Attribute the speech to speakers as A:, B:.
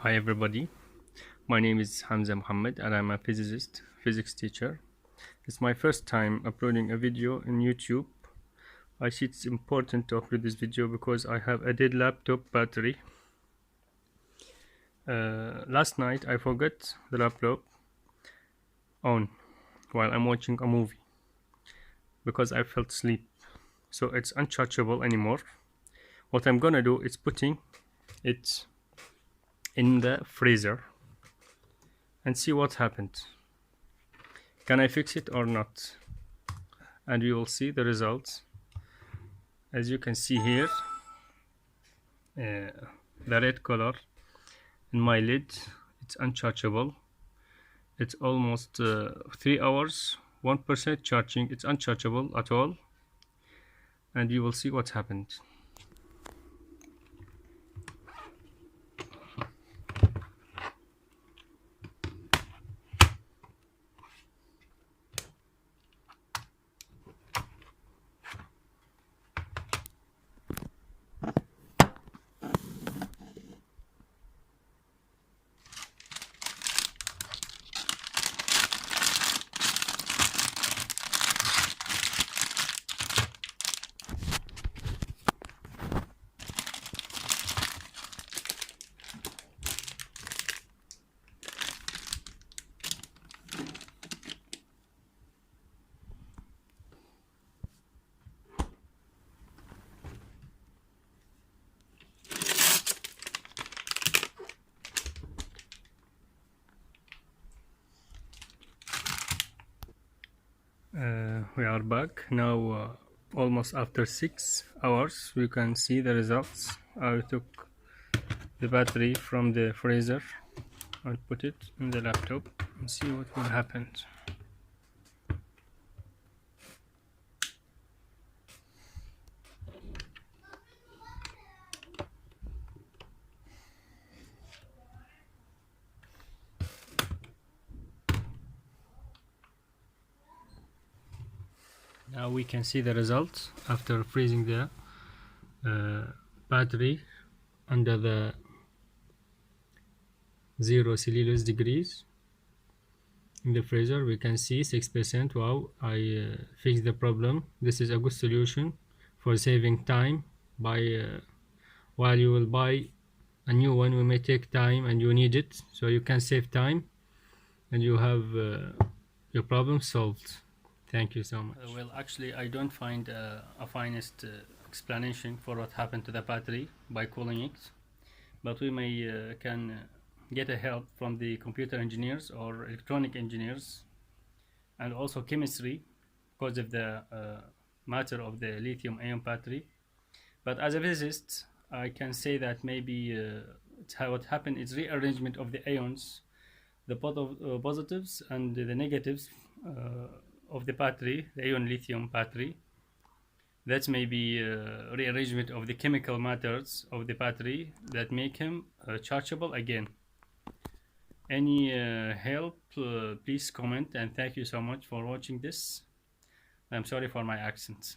A: Hi everybody, my name is Hamzah Muhammad and I'm a physics teacher. It's my first time uploading a video in YouTube. I see it's important to upload this video because I have a dead laptop battery. Last night I forgot the laptop on while I'm watching a movie because I felt sleep, so it's unchargeable anymore. What I'm gonna do is putting it in the freezer and see what happened. Can I fix it or not? And we will see the results. As you can see here, the red color in my lid, it's unchargeable. It's almost 3 hours, 1% charging. It's unchargeable at all, and you will see what happened. We are back now, almost after 6 hours. We can see the results. I took the battery from the freezer and put it in the laptop and see what will happen. Now we can see the results after freezing the battery under the 0 celsius degrees in the freezer. We can see 6%. Wow, I fixed the problem. This is a good solution for saving time. While you will buy a new one, we may take time and you need it, so you can save time and you have your problem solved. Thank you so much. Well, actually, I don't find a finest explanation for what happened to the battery by cooling it, but we may can get a help from the computer engineers or electronic engineers, and also chemistry, because of the matter of the lithium-ion battery. But as a physicist, I can say that maybe what happened is rearrangement of the ions, the positives and the negatives of the battery, the ion lithium battery. That's maybe rearrangement of the chemical matters of the battery that make him chargeable again. Any help, please comment, and thank you so much for watching this. I'm sorry for my accent.